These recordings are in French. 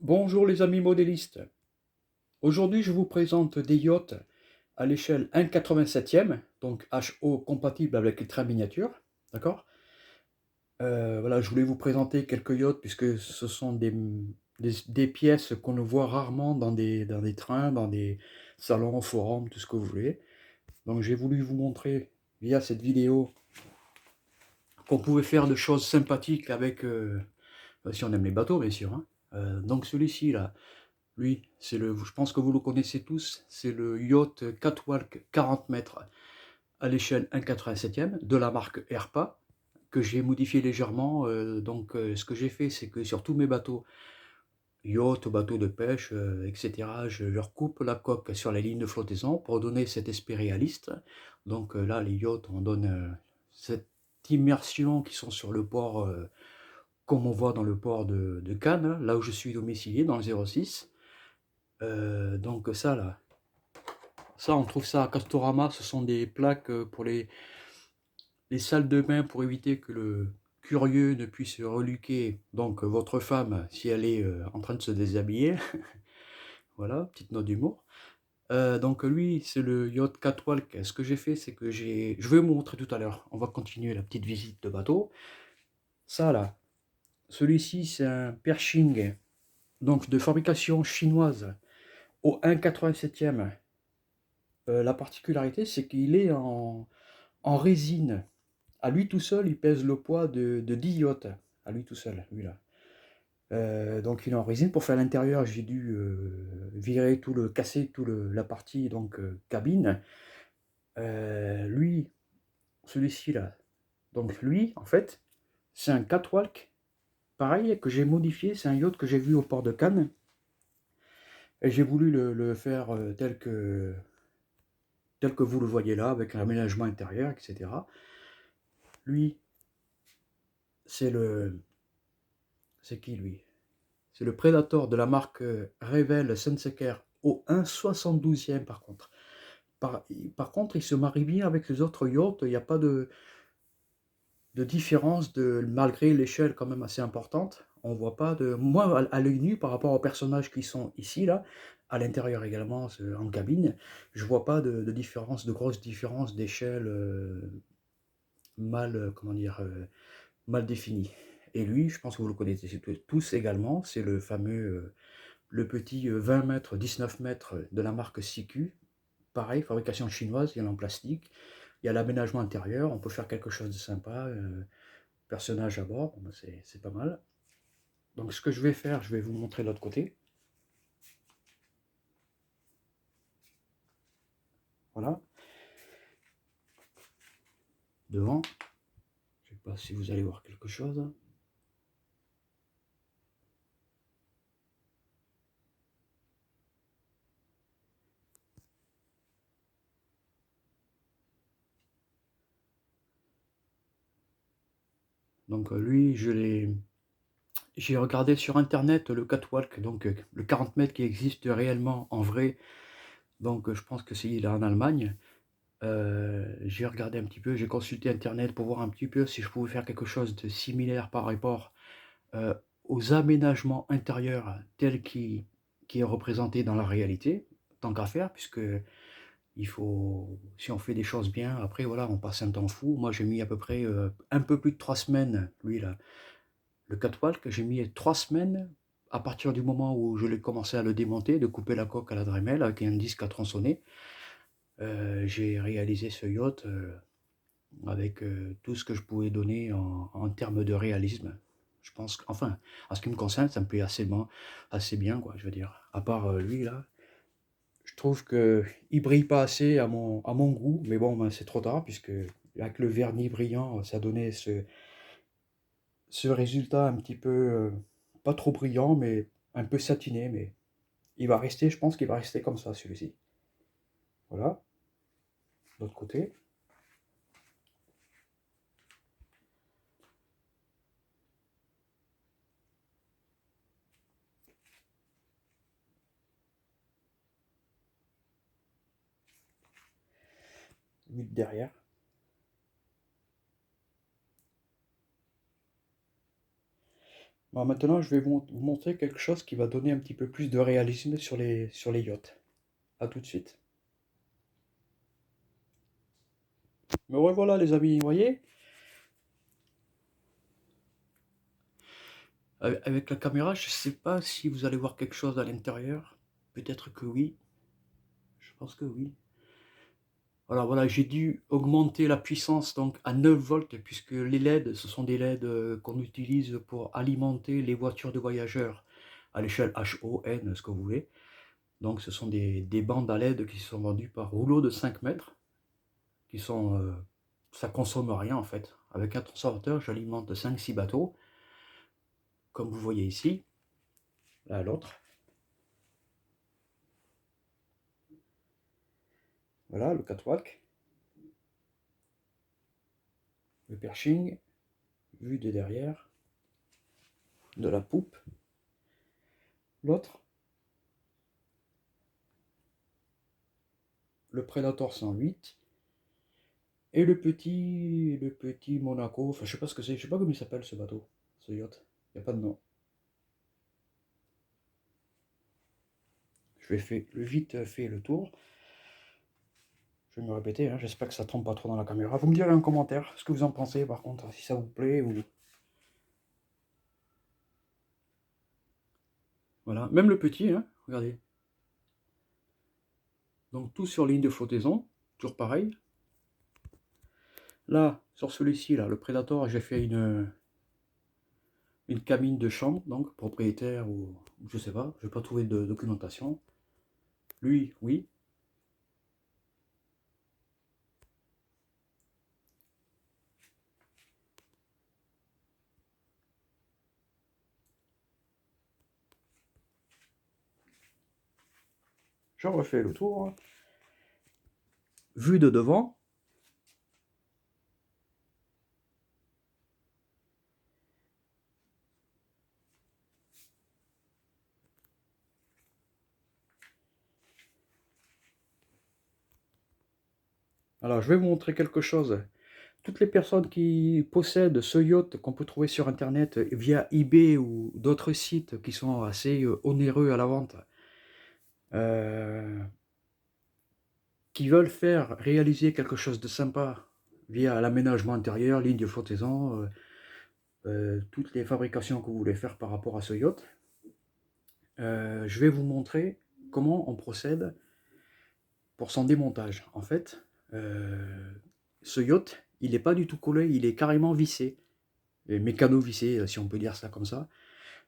Bonjour les amis modélistes. Aujourd'hui, je vous présente des yachts à l'échelle 1,87e, donc HO compatible avec les trains miniatures. D'accord? Voilà, je voulais vous présenter quelques yachts puisque ce sont des pièces qu'on ne voit rarement dans des trains, dans des salons, forums, tout ce que vous voulez. Donc j'ai voulu vous montrer via cette vidéo qu'on pouvait faire de choses sympathiques avec, si on aime les bateaux bien sûr, hein. Donc celui-ci là, lui, je pense que vous le connaissez tous, c'est le yacht Catwalk 40 mètres à l'échelle 1,87e de la marque Herpa, que j'ai modifié légèrement. Ce que j'ai fait, c'est que sur tous mes bateaux, yachts, bateaux de pêche, etc., je leur coupe la coque sur les lignes de flottaison pour donner cet aspect réaliste. Donc là, les yachts, on donne cette immersion qui sont sur le port, comme on voit dans le port de Cannes, là où je suis domicilié, dans le 06. Donc ça là, ça on trouve ça à Castorama, ce sont des plaques pour les salles de bain pour éviter que le curieux ne puisse reluquer donc votre femme si elle est en train de se déshabiller. Voilà, petite note d'humour. Donc lui, c'est le yacht Catwalk. Ce que j'ai fait, c'est que je vais vous montrer tout à l'heure. On va continuer la petite visite de bateau. Ça là, celui-ci c'est un Pershing, donc de fabrication chinoise au 1,87e. La particularité, c'est qu'il est en résine. À lui tout seul, il pèse le poids de 10 yachts. À lui tout seul, lui là. Donc il est en résine. Pour faire l'intérieur, j'ai dû virer casser la partie donc cabine. Lui, celui-ci là. Donc lui, en fait, c'est un catwalk, pareil, que j'ai modifié. C'est un yacht que j'ai vu au port de Cannes. Et j'ai voulu le faire tel que vous le voyez là, avec un aménagement intérieur, etc. Lui, c'est le... C'est qui lui? C'est le Predator de la marque Revell Senseker au 1,72e par contre. Par contre, il se marie bien avec les autres yachts, il n'y a pas de différence malgré l'échelle quand même assez importante. On voit pas de... Moi, à l'œil nu, par rapport aux personnages qui sont ici, là, à l'intérieur également, en cabine, je vois pas de différence, de grosse différence d'échelle comment dire, mal définie. Et lui, je pense que vous le connaissez tous également, c'est le fameux, le petit 20 mètres, 19 mètres de la marque CQ. Pareil, fabrication chinoise, il y en a en plastique. Il y a l'aménagement intérieur, on peut faire quelque chose de sympa. Personnage à bord, bon, c'est pas mal. Donc ce que je vais faire, je vais vous montrer l'autre côté. Voilà, devant. Je sais pas si vous allez voir quelque chose. Donc lui, j'ai regardé sur internet le catwalk, donc le 40 mètres qui existe réellement en vrai. Donc je pense que c'est il est en Allemagne. J'ai regardé un petit peu, j'ai consulté internet pour voir un petit peu si je pouvais faire quelque chose de similaire par rapport euh, aux aménagements intérieurs tels qui est représenté dans la réalité, tant qu'à faire, puisque il faut, si on fait des choses bien, après voilà, on passe un temps fou. Moi j'ai mis à peu près un peu plus de 3 semaines, lui là, le catwalk, j'ai mis 3 semaines à partir du moment où je l'ai commencé à le démonter, de couper la coque à la Dremel avec un disque à tronçonner. J'ai réalisé ce yacht avec tout ce que je pouvais donner en termes de réalisme. Je pense qu'enfin, en ce qui me concerne, ça me plaît assez bien, quoi, je veux dire. À part lui, là, je trouve qu'il brille pas assez à mon goût, mais bon, ben, c'est trop tard, puisque avec le vernis brillant, ça donnait ce résultat un petit peu, pas trop brillant, mais un peu satiné, mais il va rester, je pense qu'il va rester comme ça, celui-ci. Voilà, de l'autre côté, lui de derrière. Alors maintenant, je vais vous montrer quelque chose qui va donner un petit peu plus de réalisme sur les yachts. A tout de suite. Me revoilà les amis, vous voyez? Avec la caméra, je ne sais pas si vous allez voir quelque chose à l'intérieur. Peut-être que oui. Je pense que oui. Alors voilà, j'ai dû augmenter la puissance donc à 9 volts puisque les LED, ce sont des LED qu'on utilise pour alimenter les voitures de voyageurs à l'échelle HO, N, ce que vous voulez. Donc ce sont des bandes à LED qui sont vendues par rouleau de 5 mètres, qui sont, ça consomme rien en fait. Avec un transporteur, j'alimente 5-6 bateaux, comme vous voyez ici, là à l'autre. Voilà le catwalk, le perching, vue de derrière, de la poupe, l'autre, le Predator 108, et le petit Monaco, enfin je sais pas ce que c'est, je sais pas comment il s'appelle ce bateau, ce yacht, il n'y a pas de nom. Je vais vite fait le tour. Je vais me répéter, hein, j'espère que ça trompe pas trop dans la caméra. Vous me direz en commentaire ce que vous en pensez par contre, si ça vous plaît ou... Voilà, même le petit, hein, regardez. Donc tout sur ligne de flottaison, toujours pareil. Là, sur celui-ci, là, le Predator, j'ai fait une cabine de chambre, donc propriétaire ou je sais pas, je n'ai pas trouvé de documentation. Lui, oui. Je refais le tour. Vue de devant. Alors, je vais vous montrer quelque chose. Toutes les personnes qui possèdent ce yacht qu'on peut trouver sur Internet via eBay ou d'autres sites qui sont assez onéreux à la vente, qui veulent faire réaliser quelque chose de sympa via l'aménagement intérieur, ligne de flottaison, toutes les fabrications que vous voulez faire par rapport à ce yacht, je vais vous montrer comment on procède pour son démontage. En fait, ce yacht, il n'est pas du tout collé, il est carrément vissé, mécano-vissé, si on peut dire ça comme ça.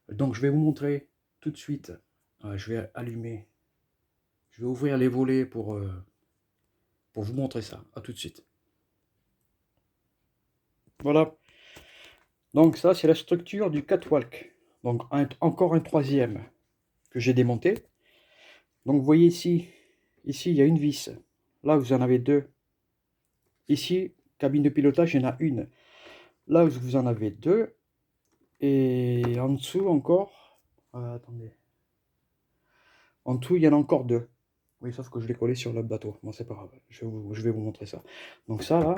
Donc je vais vous montrer tout de suite, je vais allumer, je vais ouvrir les volets pour vous montrer ça. À tout de suite. Voilà. Donc ça, c'est la structure du catwalk. Donc encore un troisième que j'ai démonté. Donc vous voyez ici, il y a une vis. Là, vous en avez deux. Ici, cabine de pilotage, il y en a une. Là, vous en avez deux. Et en dessous encore, attendez. En dessous, il y en a encore deux. Oui, sauf que je l'ai collé sur le bateau. Bon, c'est pas grave. Je vais vous montrer ça. Donc ça, là,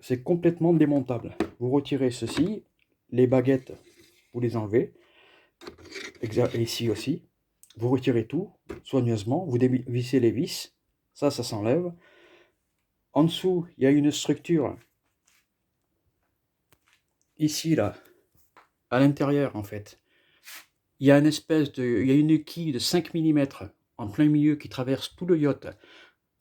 c'est complètement démontable. Vous retirez ceci. Les baguettes, vous les enlevez. Et ici aussi. Vous retirez tout soigneusement. Vous dévissez les vis. Ça s'enlève. En dessous, il y a une structure. Ici, là, à l'intérieur, en fait. Il y a une quille de 5 mm en plein milieu qui traverse tout le yacht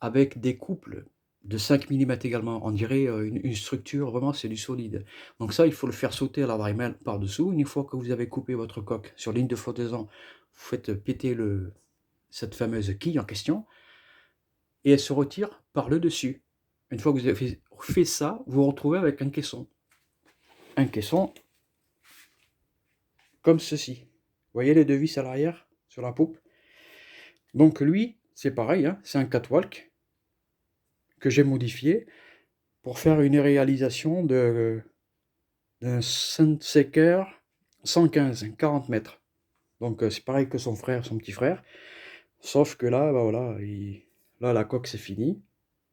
avec des couples de 5 mm également. On dirait une structure, vraiment c'est du solide. Donc ça, il faut le faire sauter à la Dremel par-dessous. Une fois que vous avez coupé votre coque sur ligne de flottaison, vous faites péter cette fameuse quille en question et elle se retire par le dessus. Une fois que vous avez fait ça, vous vous retrouvez avec un caisson. Un caisson comme ceci. Vous voyez les deux vis à l'arrière sur la poupe. Donc lui, c'est pareil, hein, c'est un catwalk que j'ai modifié pour faire une réalisation d'un Sunseeker 115, 40 mètres. Donc c'est pareil que son frère, son petit frère, sauf que là, bah voilà, là la coque c'est fini.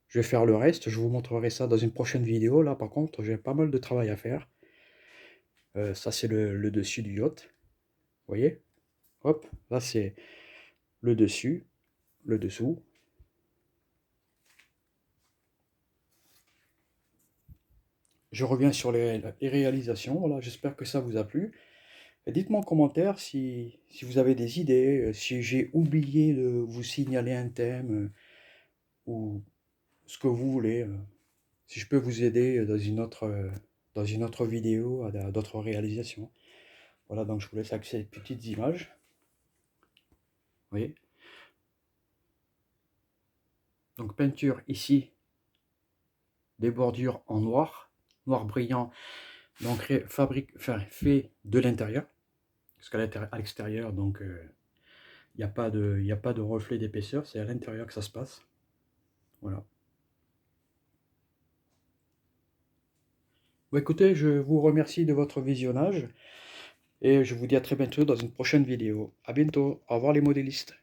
Je vais faire le reste, je vous montrerai ça dans une prochaine vidéo. Là par contre, j'ai pas mal de travail à faire. Ça c'est le dessus du yacht. voyez? Hop, là c'est le dessus, le dessous. Je reviens sur les réalisations. Voilà, j'espère que ça vous a plu. Dites-moi en commentaire si vous avez des idées, si j'ai oublié de vous signaler un thème, ou ce que vous voulez. Si je peux vous aider dans une autre vidéo, à d'autres réalisations. Voilà, donc je vous laisse avec ces petites images. Vous voyez? Donc peinture ici, des bordures en noir, noir brillant, donc fait de l'intérieur. Parce qu'à l'extérieur, donc il n'y a pas de reflet d'épaisseur, c'est à l'intérieur que ça se passe. Voilà. Bon, écoutez, je vous remercie de votre visionnage et je vous dis à très bientôt dans une prochaine vidéo. À bientôt. Au revoir les modélistes.